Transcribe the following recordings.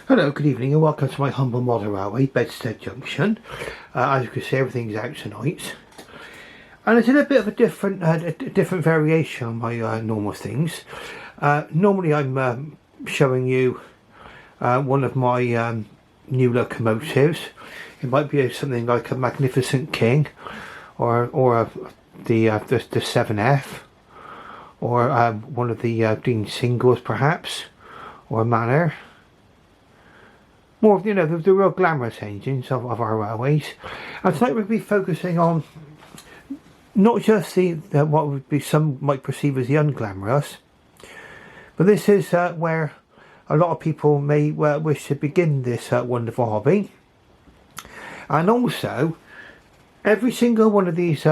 Hello, good evening and welcome to my humble model railway, Bedstead Junction. As you can see, everything's out tonight. And it's in a bit of a different variation on my normal things. Normally I'm showing you one of my new locomotives. It might be something like a Magnificent King or the 7F or one of the Dean singles perhaps, or a Manor. More of, the real glamorous engines of our railways. And tonight we'll be focusing on not just the what would be some might perceive as the unglamorous, but this is where a lot of people may wish to begin this wonderful hobby. And also, every single one of these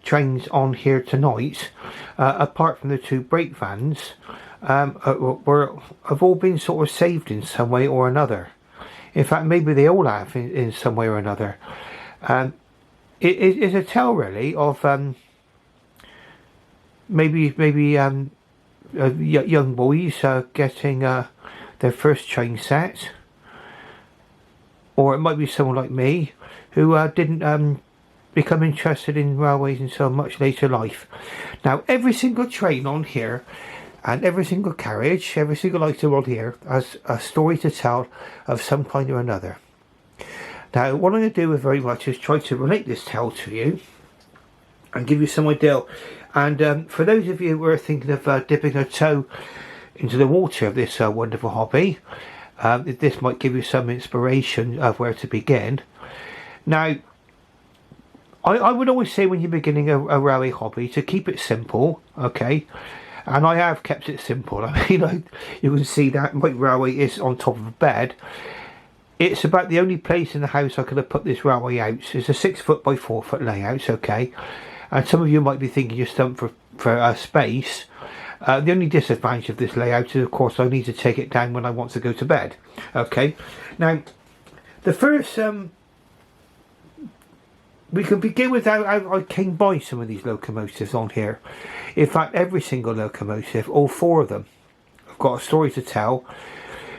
trains on here tonight, apart from the two brake vans, have all been sort of saved in some way or another. In fact, maybe they all have in some way or another. It's a tale really of maybe young boys getting their first train set, or it might be someone like me who didn't become interested in railways until much later life. Now, every single train on here and every single carriage, every single item on here has a story to tell of some kind or another. Now, what I'm going to do very much is try to relate this tale to you and give you some idea. And for those of you who are thinking of dipping a toe into the water of this wonderful hobby, this might give you some inspiration of where to begin. Now, I would always say when you're beginning a railway hobby to keep it simple, okay? And I have kept it simple. I mean, you can see that my railway is on top of a bed. It's about the only place in the house I could have put this railway out. It's a 6 foot by 4 foot layout, okay? And some of you might be thinking you're stumped for space. The only disadvantage of this layout is, of course, I need to take it down when I want to go to bed, okay? Now, the first... we can begin with how I came by some of these locomotives on here. In fact, every single locomotive, all 4 of them, have got a story to tell.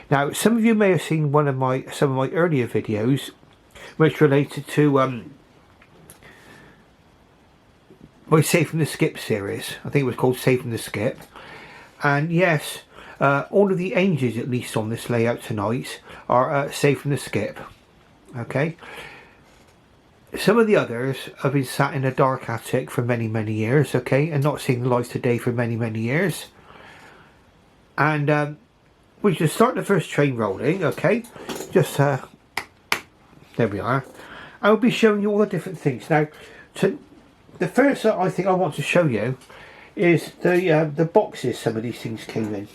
Now, some of you may have seen some of my earlier videos, which related to my Save from the Skip series. I think it was called Save from the Skip. And yes, all of the engines, at least on this layout tonight, are Save from the Skip. Okay. Some of the others have been sat in a dark attic for many, many years, okay, and not seeing the light today for many, many years. And we just start the first train rolling, okay, just, there we are. I'll be showing you all the different things. Now, the first I think I want to show you is the boxes some of these things came in.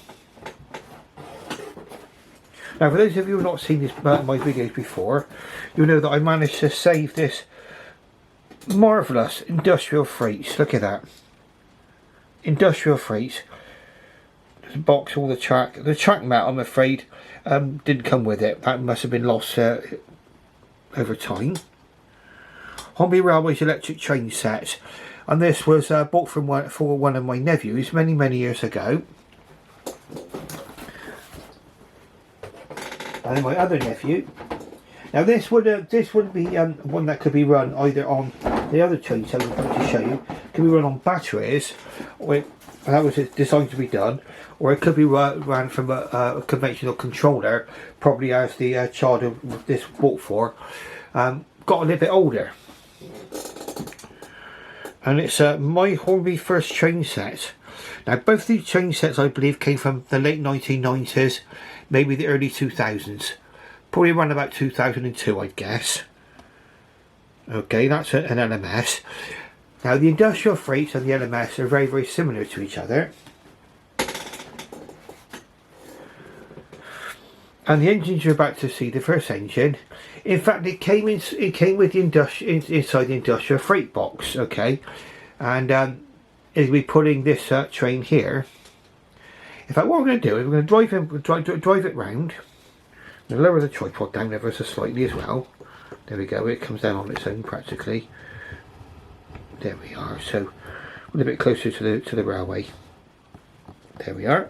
Now, for those of you who have not seen my videos before, you'll know that I managed to save this marvellous industrial freight. Look at that. Industrial freight. There's a box, all the track. The track mat, I'm afraid, didn't come with it. That must have been lost over time. Hornby Railway's electric train set. And this was bought for one of my nephews many, many years ago. And then my other nephew. Now this would be one that could be run either on the other train set I'm going to show you. Could be run on batteries, or that was designed to be done, or it could be run from a conventional controller. Probably as the child of this bought for got a little bit older. And it's my Hornby first train set. Now both these train sets I believe came from the late 1990s, maybe the early 2000s. Probably around about 2002 I'd guess. Okay, that's an LMS. Now the industrial freights and the LMS are very, very similar to each other. And the engines you're about to see, the first engine, in fact it came with the inside the industrial freight box, okay? And it'll be putting this train here. In fact, what we're going to do is we're going to drive it round. I'm going to lower the tripod down ever so slightly as well. There we go, it comes down on its own practically. There we are, so a little bit closer to the railway. There we are.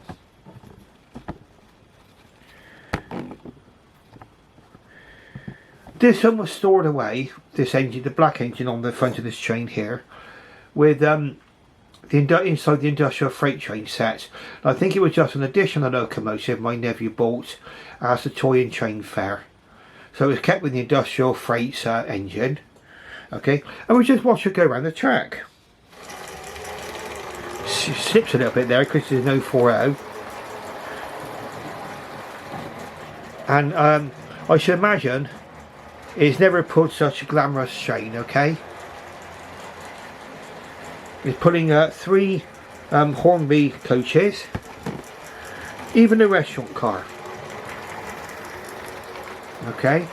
This one was stored away, this engine, the black engine on the front of this train here, with inside the industrial freight train sets. And I think it was just an additional locomotive my nephew bought as a toy and train fare. So it was kept with the industrial freight engine. Okay, and we just watch it go around the track. She slips a little bit there because there's no 4.0. And I should imagine it's never pulled such a glamorous train, okay? It's pulling 3 Hornby coaches, even a restaurant car. Okay?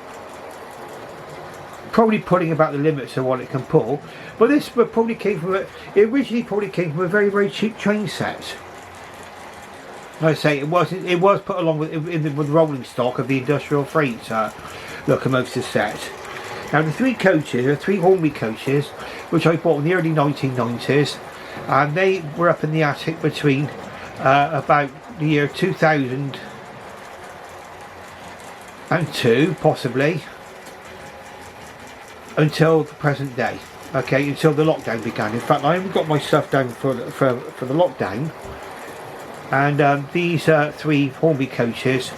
Probably pulling about the limits of what it can pull, but this probably came from it originally probably came from a very, very cheap train set. Like I say, it was put along with rolling stock of the industrial freight locomotive set. Now the 3 coaches are 3 Hornby coaches which I bought in the early 1990s, and they were up in the attic between about the year 2002 possibly until the present day. Okay, until the lockdown began. In fact, I only got my stuff down for the lockdown, and these 3 Hornby coaches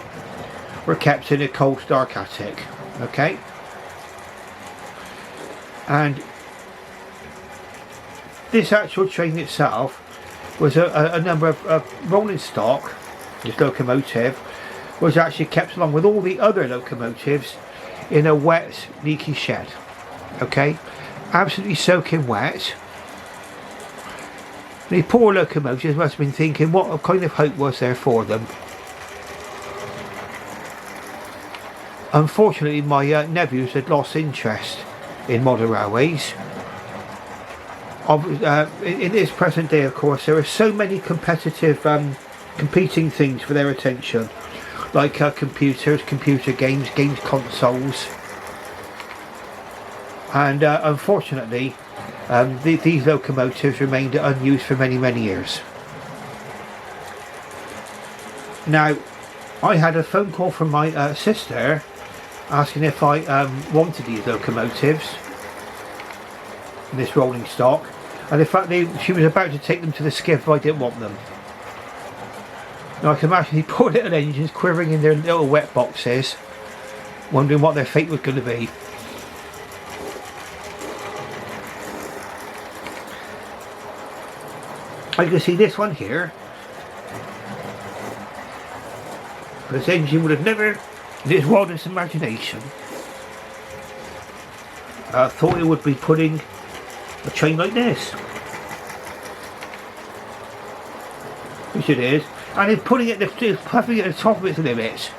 were kept in a cold, dark attic. Okay, and this actual train itself was a number of rolling stock. This locomotive was actually kept along with all the other locomotives in a wet, leaky shed. Okay, absolutely soaking wet. The poor locomotives must have been thinking what kind of hope was there for them. Unfortunately, my nephews had lost interest in modern railways. In this present day, of course, there are so many competitive, competing things for their attention, like computers, computer games, games consoles, and unfortunately, these locomotives remained unused for many, many years. Now, I had a phone call from my sister asking if I wanted these locomotives, this rolling stock, and in fact she was about to take them to the skiff if I didn't want them. Now I can imagine the poor little engines quivering in their little wet boxes, wondering what their fate was going to be. I can see this one here. This engine would have never, in its wildest imagination, thought it would be putting a train like this, which it is, and it's putting it, puffing it at the top of its limits,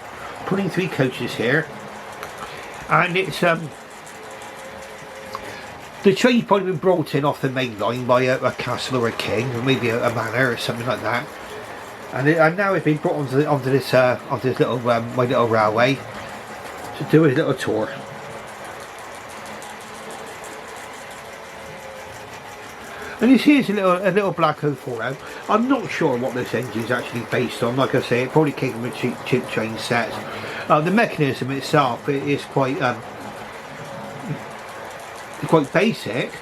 putting 3 coaches here, and it's the train's probably been brought in off the main line by a castle or a king, or maybe a manor or something like that, and now it's been brought onto this little my little railway to do a little tour. And you see it's a little black 040. I'm not sure what this engine is actually based on. Like I say, it probably came from a cheap train set. The mechanism itself is quite basic,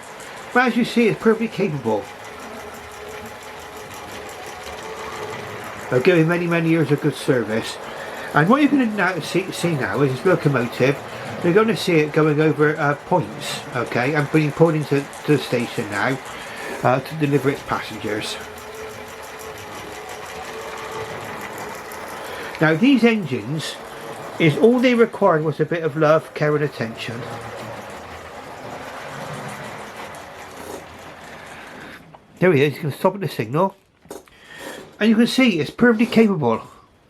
but as you see, it's perfectly capable of giving many, many years of good service. And what you're going to see now is this locomotive. You're going to see it going over points, okay, and being pulled into the station now. To deliver its passengers. Now these engines, is all they required was a bit of love, care and attention. There he is, he's going to stop at the signal, and you can see it's perfectly capable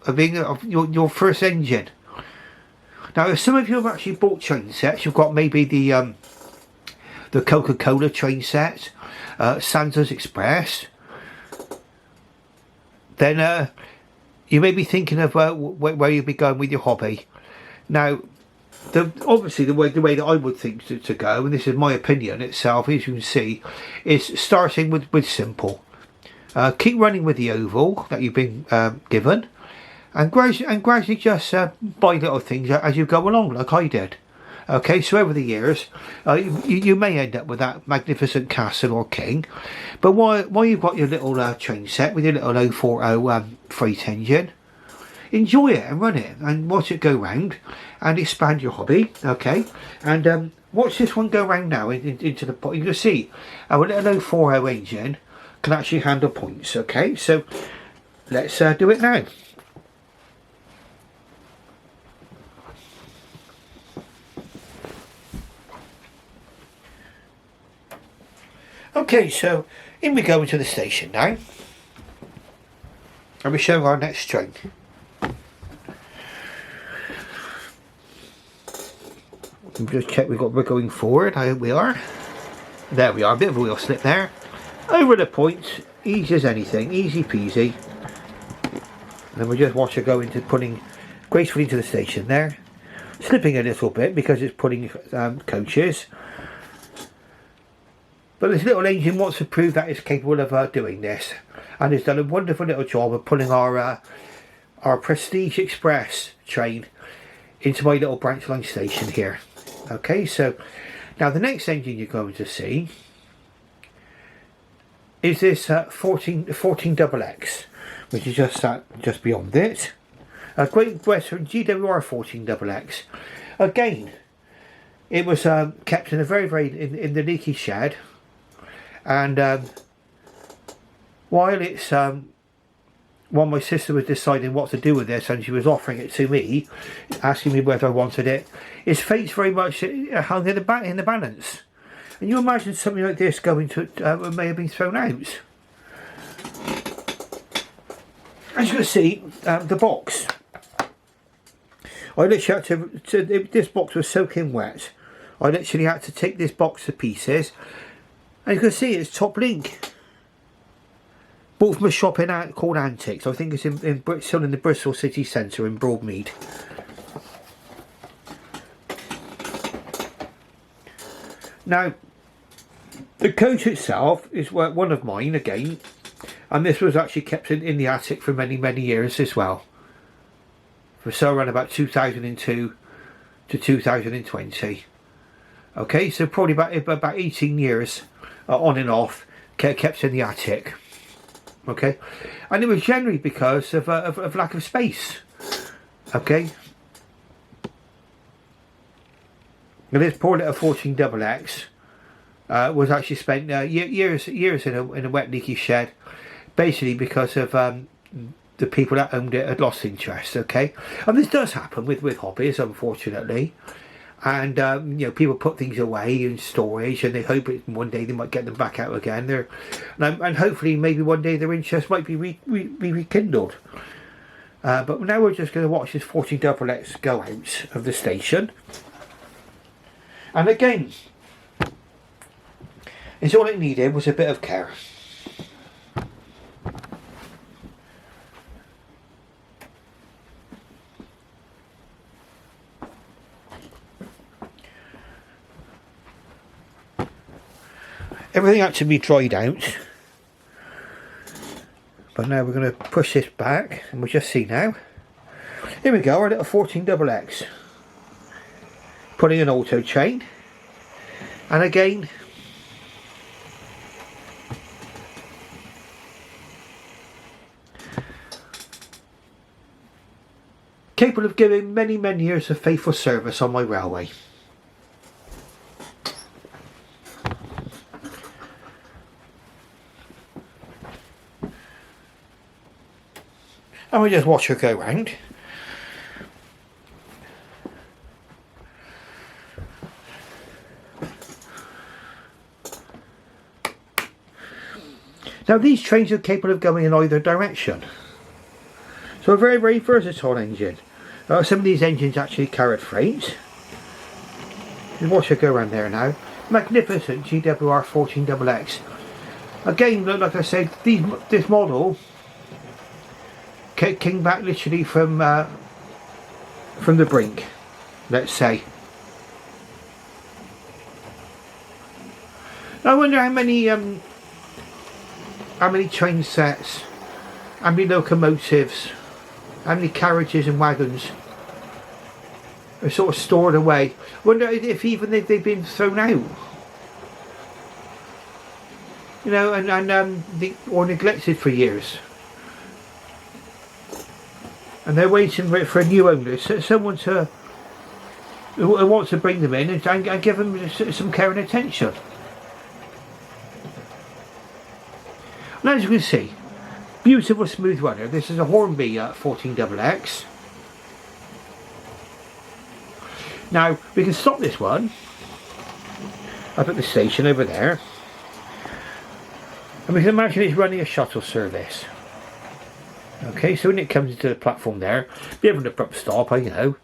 of being your first engine. Now if some of you have actually bought train sets, you've got maybe the Coca-Cola train set, Santa's Express, then you may be thinking of where you'll be going with your hobby. Now, obviously the way that I would think to go, and this is my opinion itself, as you can see, is starting with simple. Keep running with the oval that you've been given, and gradually just buy little things as you go along, like I did. Okay, so over the years, you may end up with that magnificent castle or king, but while you've got your little train set with your little 040 freight engine, enjoy it and run it and watch it go round and expand your hobby. Okay, and watch this one go round now into the pot. You can see our little 040 engine can actually handle points. Okay, so let's do it now. Okay, so in we go into the station now, and we show our next train. Just check we're going forward. I hope we are. There we are, a bit of a wheel slip there. Over the points, easy as anything, easy peasy. And we just watch her go into putting gracefully into the station there. Slipping a little bit because it's putting coaches. But this little engine wants to prove that it's capable of doing this, and it's done a wonderful little job of pulling our Prestige Express train into my little branch line station here. Okay, so now the next engine you're going to see is this 14XX, which is just beyond it. Great Western GWR 14XX. Again, it was kept in a in the leaky shed. And while my sister was deciding what to do with this, and she was offering it to me, asking me whether I wanted it, its fate's very much hung in the balance. And you imagine something like this going to may have been thrown out. As you can see, the box. I literally had to this box was soaking wet. I literally had to take this box to pieces. And you can see it's top link. Bought from a shop called Antics. I think it's still in the Bristol city centre in Broadmead. Now, the coach itself is one of mine again. And this was actually kept in the attic for many, many years as well. For so around about 2002 to 2020. Okay, so probably about 18 years. On and off, kept in the attic. Okay, and it was generally because of lack of space. Okay, and this poor little 14XX was actually spent years in a wet leaky shed, basically because of the people that owned it had lost interest. Okay, and this does happen with hobbies, unfortunately. And you know, people put things away in storage, and they hope one day they might get them back out again. And hopefully, maybe one day their interest might be rekindled. But now we're just going to watch this 14XX go out of the station. And again, it's all it needed was a bit of care. Everything had to be dried out, but now we're going to push this back, and we'll just see now. Here we go, our little 14XX. Putting an auto chain, and again, capable of giving many, many years of faithful service on my railway. And we just watch her go round. Now these trains are capable of going in either direction. So a very, very versatile engine. Some of these engines actually carried freight. Just watch her go around there now. Magnificent GWR 14XX. Again, like I said, this model came back literally from the brink, let's say. I wonder how many train sets, how many locomotives, how many carriages and wagons are sort of stored away. Wonder if even they've been thrown out, you know, or neglected for years, and they're waiting for a new owner, so someone who wants to bring them in and give them some care and attention. And as you can see, beautiful smooth runner. This is a Hornby 14XX. Now we can stop this one up at the station over there, and we can imagine it's running a shuttle service. Okay, so when it comes into the platform there, be able to abrupt stop, you know.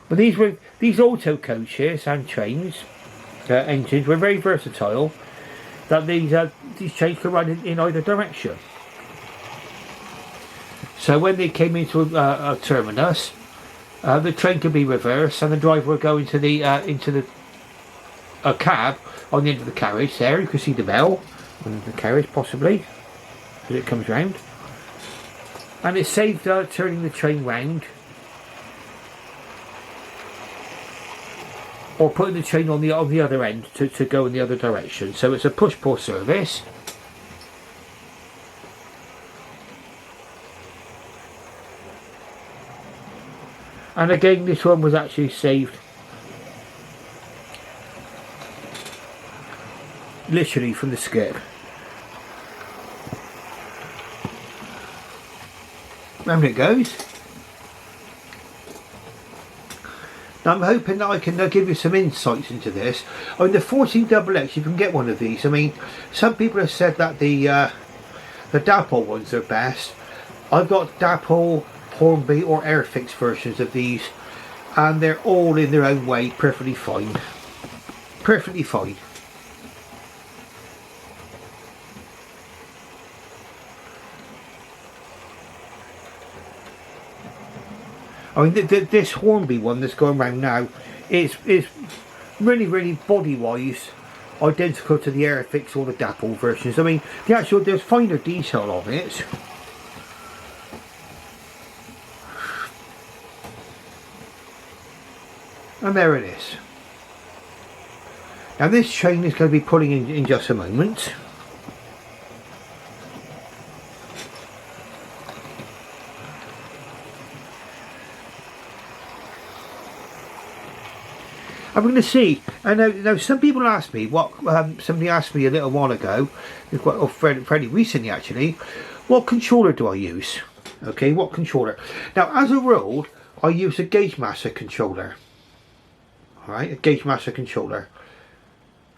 But these auto coaches and trains engines were very versatile. That these trains could run in either direction. So when they came into a terminus, the train could be reversed, and the driver would go into a cab on the end of the carriage. There, you can see the bell on the carriage, possibly, as it comes round, and it saved turning the train round, or putting the train on the other end to go in the other direction. So it's a push-pull service. And again, this one was actually saved literally from the skip. Round it goes. Now I'm hoping that I can give you some insights into this. I mean, the 14XX, you can get one of these. I mean, some people have said that the Dapple ones are best. I've got Dapple, Hornby or Airfix versions of these, and they're all in their own way perfectly fine. Perfectly fine. I mean, this Hornby one that's going around now is really body wise identical to the Airfix or the Dapple versions. I mean, there's finer detail on it. And there it is. Now this train is going to be pulling in just a moment. I'm going to see. I know some people asked me what somebody asked me a little while ago, fairly recently actually, what controller do I use? Okay, what controller? Now, as a rule, I use a Gauge Master controller. Alright, a Gauge Master controller.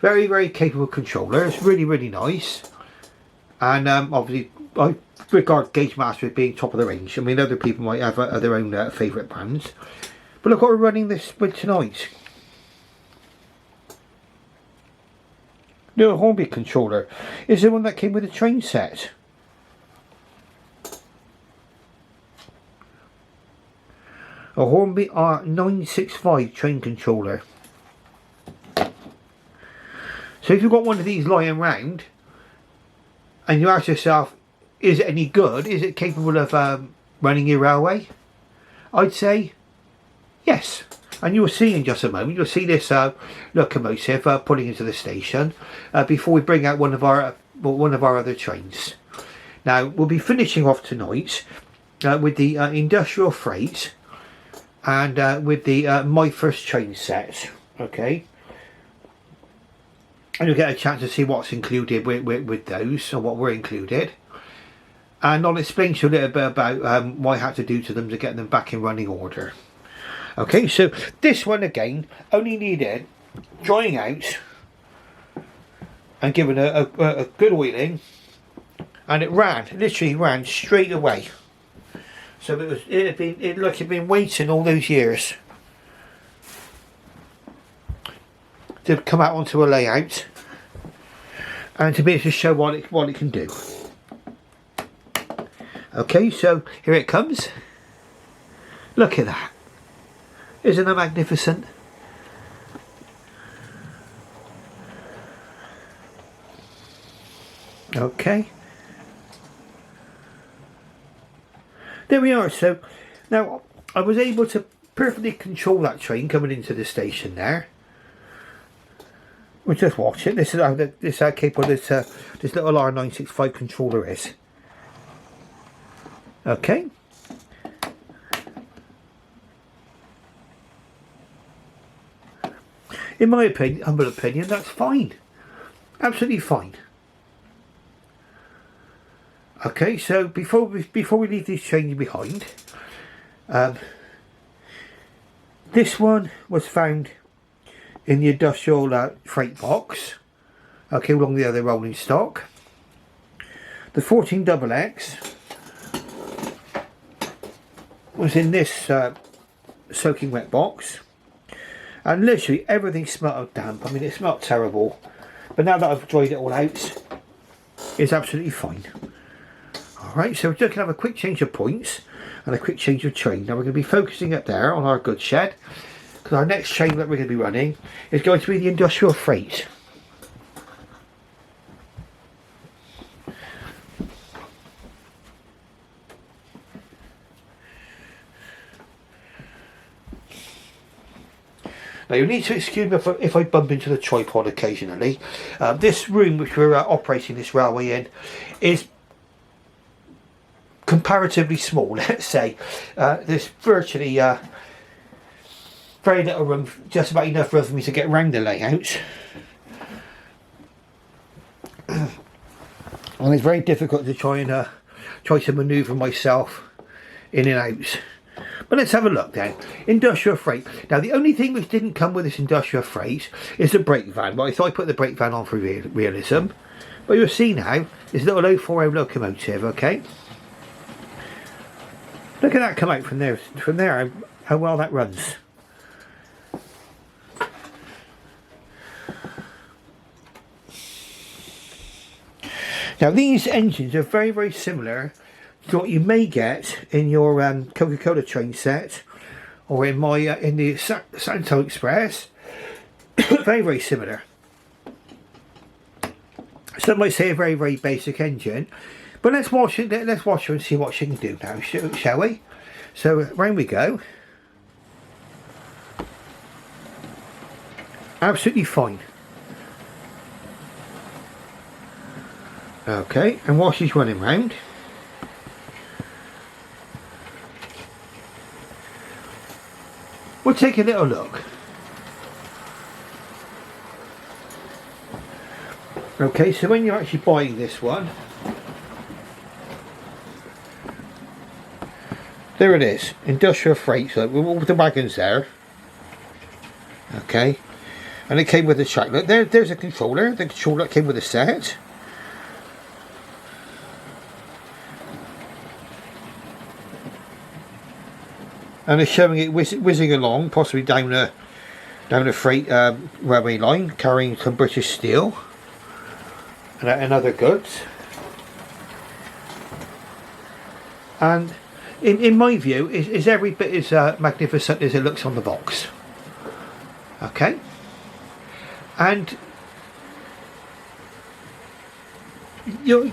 Very capable controller. It's really nice. And obviously, I regard Gauge Master as being top of the range. I mean, other people might have their own favourite brands. But look what we're running this with tonight. No, Hornby controller is the one that came with the train set. A Hornby R965 train controller. So if you've got one of these lying around and you ask yourself, is it any good? Is it capable of running your railway? I'd say yes. And you'll see in just a moment, you'll see this locomotive pulling into the station before we bring out one of our other trains. Now we'll be finishing off tonight with the industrial freight and with the My First Train Set. Okay, and you'll get a chance to see what's included with those, or what were included. And I'll explain to you a little bit about what I had to do to them to get them back in running order. Okay, so this one again only needed drying out and given a good oiling, and it literally ran straight away. So it looked like it'd been waiting all those years to come out onto a layout and to be able to show what it can do. Okay, so here it comes. Look at that. Isn't that magnificent? Okay. There we are. So now I was able to perfectly control that train coming into the station there. We'll just watch it. This is how capable this little R965 controller is. Okay. In my opinion, humble opinion, that's fine. Absolutely fine. Okay, so before we leave these trains behind, this one was found in the industrial freight box. Okay, along the other rolling stock. The 14XX was in this soaking wet box. And literally everything smelled damp. I mean, it smelled terrible. But now that I've dried it all out, it's absolutely fine. Alright, so we're just going to have a quick change of points and a quick change of train. Now we're going to be focusing up there on our goods shed, because our next train that we're going to be running is going to be the industrial freight. Now you need to excuse me if I bump into the tripod occasionally. This room which we're operating this railway in is comparatively small, let's say. There's virtually very little room, just about enough room for me to get around the layout. And it's very difficult to try to manoeuvre myself in and out. But let's have a look then. Industrial freight. Now the only thing which didn't come with this industrial freight is the brake van. Well, I thought I put the brake van on for realism. But you'll see now, this little 040 locomotive, okay? Look at that come out from there, how well that runs. Now these engines are very, very similar to what you may get in your Coca-Cola train set, or in my in the Santo Express. Very, very similar. Some might say a very, very basic engine, but let's watch it. Let's watch her and see what she can do now, shall we? So round we go. Absolutely fine. Okay, and while she's running round, we'll take a little look. Okay, so when you're actually buying this one, there it is, industrial freight, so with all the wagons there. Okay, and it came with a track. Look, there's a controller. The controller came with a set. And it's showing it whizzing along, possibly down a freight railway line, carrying some British steel and other goods. And in my view, is every bit as magnificent as it looks on the box. Okay, and you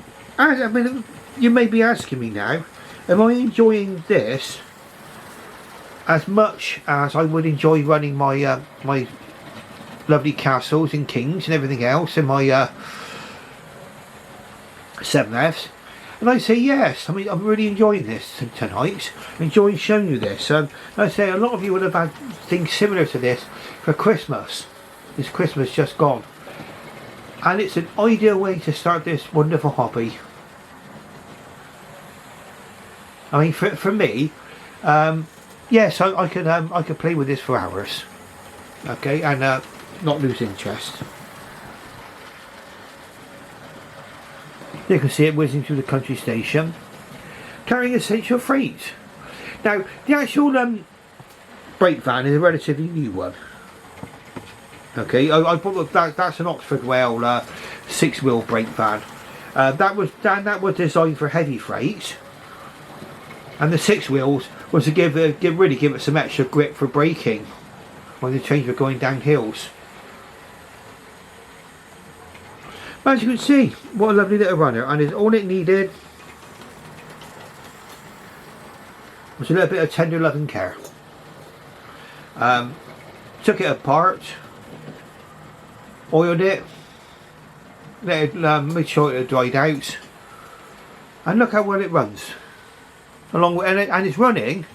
may be asking me now, am I enjoying this as much as I would enjoy running my my lovely castles and kings and everything else in my 7Fs? And I say yes. I mean, I'm really enjoying this tonight. I'm enjoying showing you this. I say a lot of you would have had things similar to this for Christmas. This Christmas just gone, and it's an ideal way to start this wonderful hobby. I mean, for me. Yes, I could play with this for hours, okay, and not lose interest. You can see it whizzing through the country station, carrying essential freight. Now, the actual brake van is a relatively new one. Okay, I bought that's an Oxford Rail 6-wheel brake van. That was designed for heavy freight, and the 6 wheels was to give it some extra grip for braking when the trains were going down hills. But as you can see, what a lovely little runner, and all it needed was a little bit of tender love and care. Took it apart, oiled it, let it, made sure it had dried out, and look how well it runs. Along with, and it's running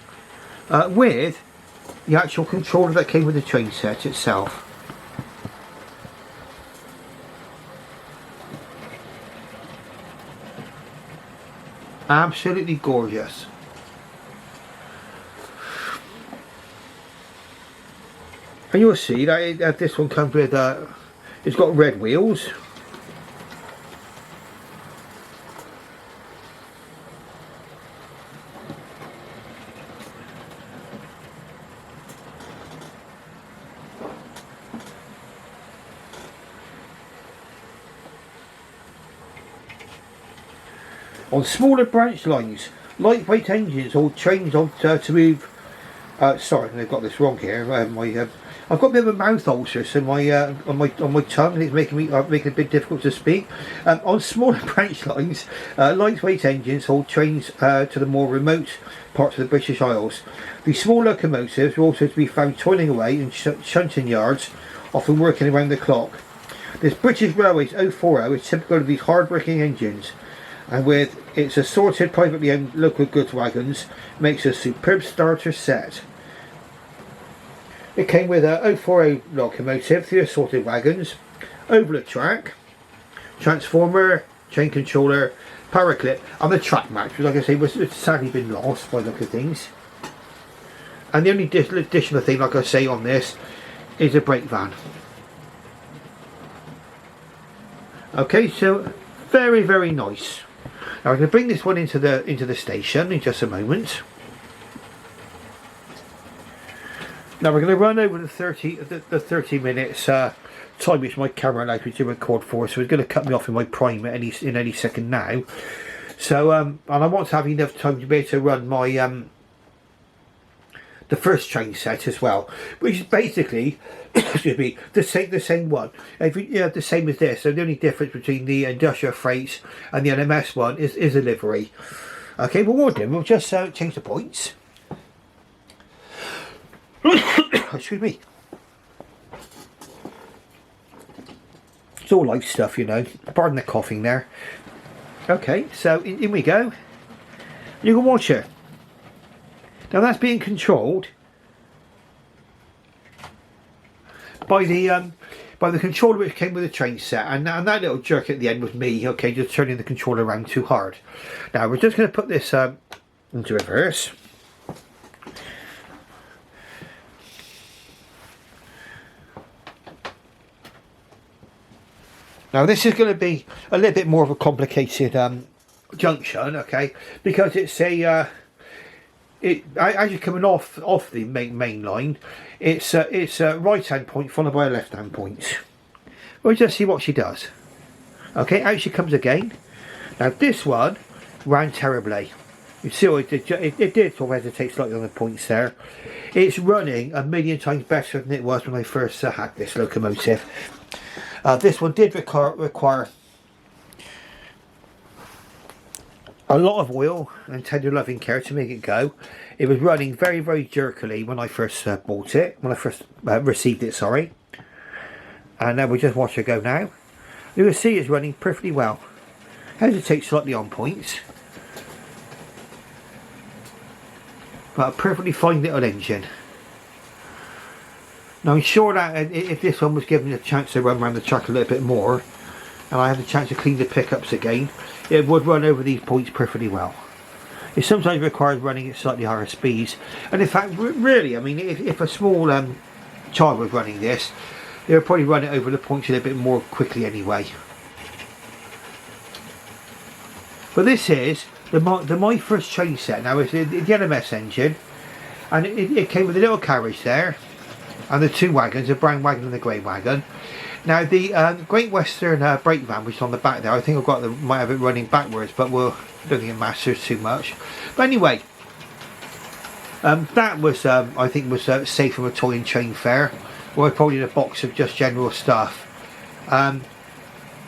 with the actual controller that came with the train set itself. Absolutely gorgeous. And you'll see that this one comes with it's got red wheels. On smaller branch lines, lightweight engines or trains on to move. Sorry, I've got this wrong here. I've got a bit of a mouth ulcer, so on my tongue, and it's making it a bit difficult to speak. On smaller branch lines, lightweight engines hold trains to the more remote parts of the British Isles. The small locomotives are also to be found toiling away in shunting yards, often working around the clock. This British Railways 040 is typical of these hard-working engines, and with its assorted privately owned local goods wagons, makes a superb starter set. It came with a 040 locomotive, 3 assorted wagons, oval track, transformer, chain controller, power clip, and the track match, which, like I say, was sadly been lost by the look of things. And the only additional thing, like I say, on this is a brake van. Okay, so very, very nice. Now I'm going to bring this one into the station in just a moment. Now we're going to run over the 30 minutes time which my camera allows me to record for, so it's going to cut me off in my prime at any second now. So and I want to have enough time to be able to run my the first train set as well, which is basically excuse me, the same one. The same as this. So the only difference between the industrial freight and the LMS one is a livery. Okay, well, what we'll do, we'll just change the points. Excuse me. It's all light stuff, you know. Pardon the coughing there. Okay, so in we go. You can watch it. Now that's being controlled by the controller which came with the train set, and that little jerk at the end was me. Okay, just turning the controller around too hard. Now we're just going to put this into reverse. Now this is going to be a little bit more of a complicated junction, okay, because it's a as you're coming off the main line, it's a right hand point followed by a left hand point. We'll just see what she does. Okay, out she comes again. Now this one ran terribly. You see what it did sort of hesitate slightly on the points there. It's running a million times better than it was when I first had this locomotive. This one did require a lot of oil and tender loving care to make it go. It was running very, very jerkily when I first bought it, when I first received it, sorry. And now we'll just watch her go now. You can see it's running perfectly well. Hesitates slightly on points, but a perfectly fine little engine. Now I'm sure that if this one was given a chance to run around the track a little bit more, and I had the chance to clean the pickups again, it would run over these points perfectly well. It sometimes requires running at slightly higher speeds, and in fact, really, I mean, if a small child was running this, they would probably run it over the points a little bit more quickly anyway. But this is my first train set. Now it's the Lms Engine, and it came with a little carriage there, and the 2 wagons, a brown wagon and a grey wagon. Now the Great Western brake van, which is on the back there, I think might have it running backwards, but I don't think it matters too much. But anyway, that was I think was safe from a toy and train fair, or probably in a box of just general stuff.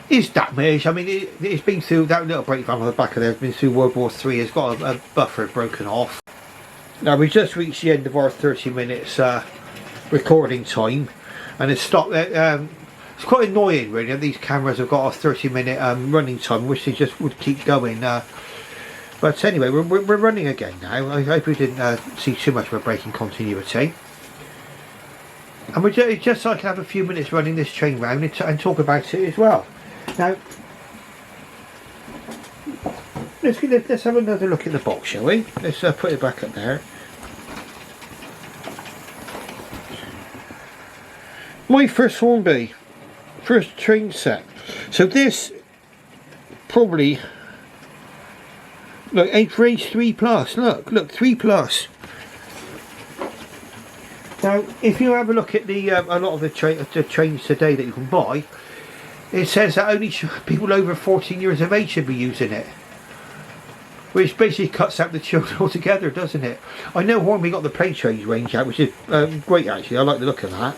Is damaged. I mean, it's been through, that little brake van on the back of there has been through World War III. It's got a buffer broken off. Now we just reached the end of our 30 minutes recording time, and it's stopped. It's quite annoying really, these cameras have got a 30-minute running time. I wish they just would keep going. But anyway, we're running again now. I hope we didn't see too much of a break in continuity. And we're just so I can have a few minutes running this train round and talk about it as well. Now, let's have another look at the box, shall we? Let's put it back up there. My first Hornby, first train set. So this probably, look, age 3 plus. Look, 3 plus. Now, if you have a look at the a lot of the trains today that you can buy, it says that only people over 14 years of age should be using it, which basically cuts out the children altogether, doesn't it? I know Hornby got the play trains range out, which is great actually. I like the look of that.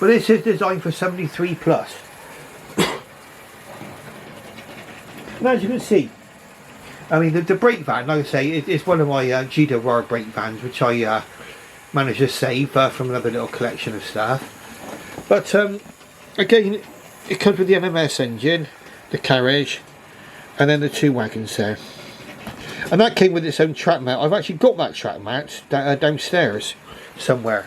But this is designed for 73 plus. And as you can see, I mean the brake van, like I say, it's one of my Gita War brake vans, which I managed to save from another little collection of stuff. But again, it comes with the Lms engine, the carriage, and then the 2 wagons there. And that came with its own track mount. I've actually got that track mount downstairs somewhere.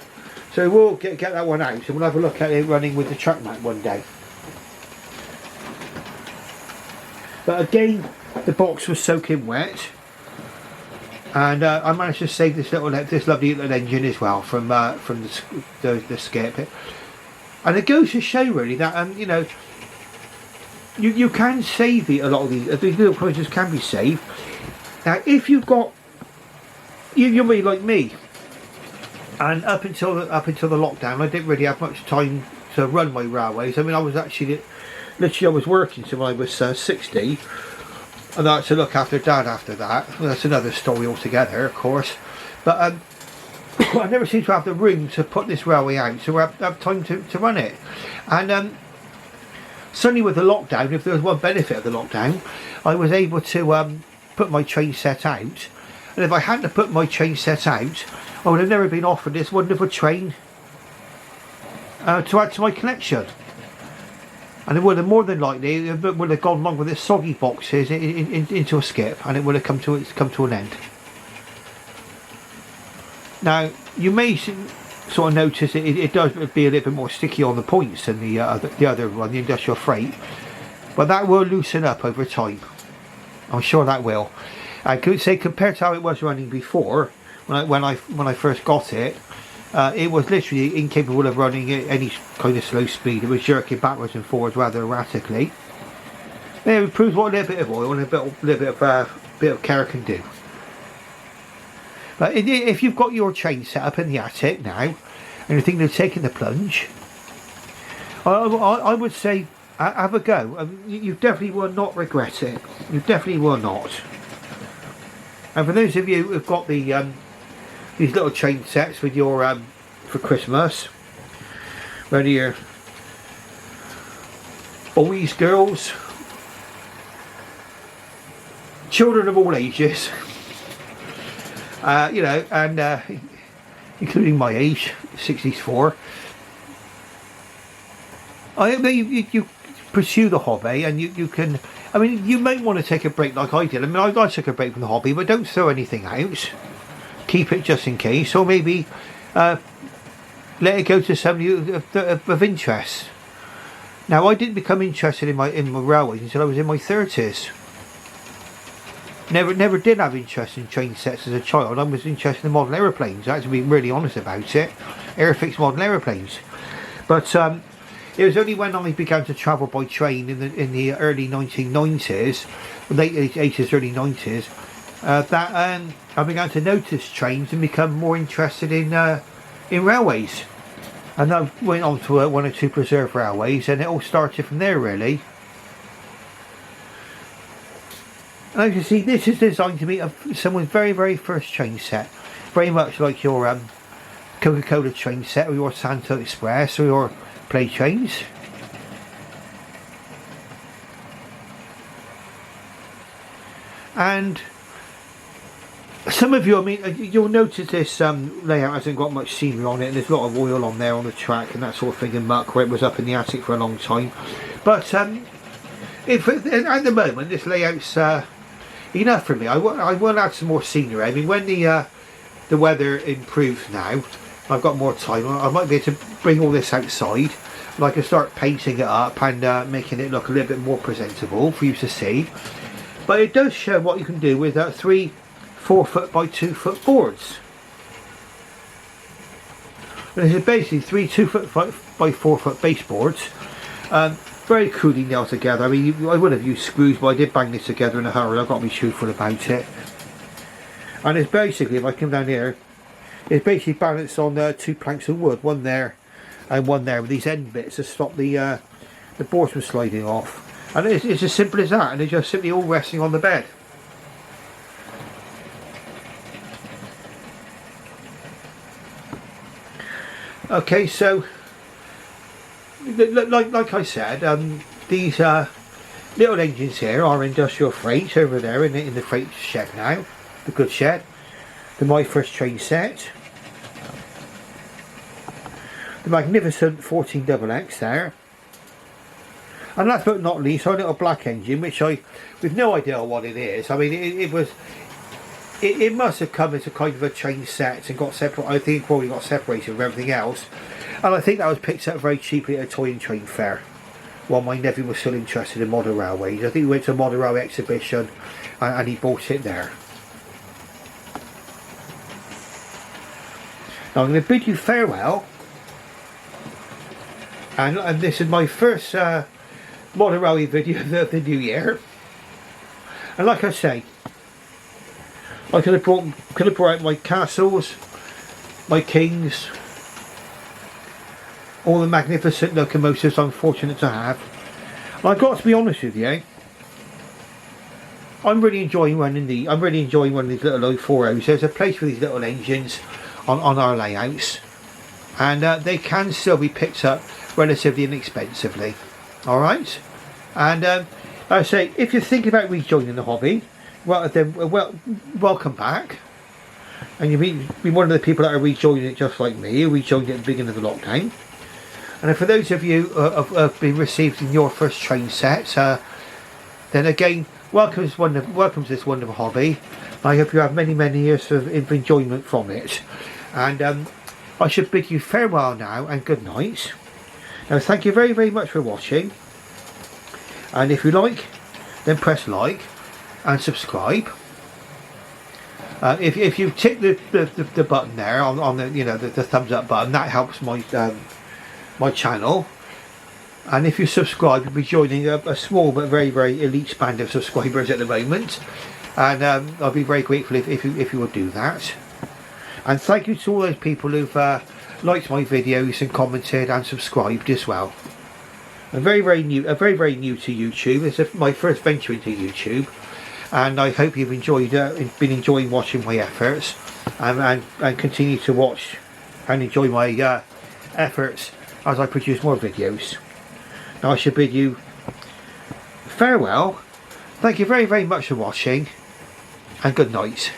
So we'll get that one out, and we'll have a look at it running with the track mount one day. But again, the box was soaking wet, and I managed to save this lovely little engine as well from the skip. And it goes to show really that you know, you can save a lot of these little projects can be saved. Now, if you've got you're really like me. And up until the lockdown, I didn't really have much time to run my railways. I mean, I was actually literally I was working till I was 60, and I had to look after Dad after that. Well, that's another story altogether, of course. But I never seemed to have the room to put this railway out, so I have time to run it. And suddenly with the lockdown, if there was one benefit of the lockdown, I was able to put my train set out. And if I hadn't put my train set out, I would have never been offered this wonderful train to add to my collection. And it would have more than likely would have gone along with its soggy boxes into a skip, and it would have come to an end. Now, you may sort of notice it does be a little bit more sticky on the points than the other one, the industrial freight, but that will loosen up over time. I'm sure that will. I could say compared to how it was running before, when I first got it, it was literally incapable of running at any kind of slow speed. It was jerking backwards and forwards rather erratically. And it proves what a little bit of oil and a little bit of care can do. But if you've got your train set up in the attic now, and you're thinking of taking the plunge, I would say have a go. You definitely will not regret it. You definitely will not. And for those of you who've got the these little train sets with your for Christmas, whether you're boys, girls, children of all ages, you know, and including my age, 64. I mean, you pursue the hobby, and you can. I mean, you may want to take a break like I did. I mean, I took a break from the hobby, but don't throw anything out. Keep it just in case, or maybe let it go to somebody of interest. Now, I didn't become interested in my railways until I was in my 30s. Never did have interest in train sets as a child. I was interested in model aeroplanes. I had to be really honest about it. Airfix model aeroplanes. But it was only when I began to travel by train in the early 1990s, late 80s, early 90s, that I began to notice trains and become more interested in railways. And I went on to one or two preserve railways, and it all started from there really. And as you can see, this is designed to be someone's very, very first train set. Very much like your Coca-Cola train set, or your Santa Express, or your play trains. And Some of you, I mean, you'll notice this layout hasn't got much scenery on it, and there's a lot of oil on there on the track and that sort of thing, and muck where it was up in the attic for a long time. But if at the moment this layout's enough for me. I will add some more scenery. I mean, when the weather improves now, I've got more time, I might be able to bring all this outside and I can start painting it up and making it look a little bit more presentable for you to see. But it does show what you can do with 3 4-foot by 2-foot boards. And this is basically 3 2-foot by 4-foot baseboards. Very crudely nailed together. I mean, I would have used screws, but I did bang this together in a hurry. I've got to be truthful about it. And it's basically, if I come down here, it's basically balanced on 2 planks of wood, one there and one there, with these end bits to stop the boards from sliding off. And it's as simple as that, and they're just simply all resting on the bed. Okay, so like I said, these little engines here are industrial freight over there in the freight shed now, the good shed. The My First Train Set, the magnificent 14XX there, and last but not least our little black engine, which we've no idea what it is. I mean, it must have come as a kind of a train set and got separate. I think it probably got separated from everything else, and I think that was picked up very cheaply at a toy and train fair while my nephew was still interested in model railways. I think he went to a model railway exhibition and he bought it there. Now I'm going to bid you farewell, and this is my first model railway video of the new year. And like I say, I could have brought out my castles, my kings, all the magnificent locomotives I'm fortunate to have. And I've got to be honest with you, I'm really enjoying running these little 4Os. There's a place for these little engines on our layouts, and they can still be picked up relatively inexpensively. Alright, and like I say, if you're thinking about rejoining the hobby, well then welcome back, and you've been one of the people that are rejoining it just like me, who rejoined it at the beginning of the lockdown. And for those of you who have been received in your first train set, then again, welcome to this wonderful hobby. I hope you have many years of enjoyment from it. And I should bid you farewell now and good night. Now thank you very much for watching. And if you like, then press like and subscribe. If you tick the button there on the the thumbs up button, that helps my channel. And if you subscribe, you'll be joining a small but very elite band of subscribers at the moment. And I'll be very grateful if you would do that. And thank you to all those people who've liked my videos and commented and subscribed as well. I'm very new to YouTube. It's my first venture into YouTube, and I hope you've been enjoying watching my efforts, and continue to watch and enjoy my efforts as I produce more videos. Now I should bid you farewell. Thank you very much for watching, and good night.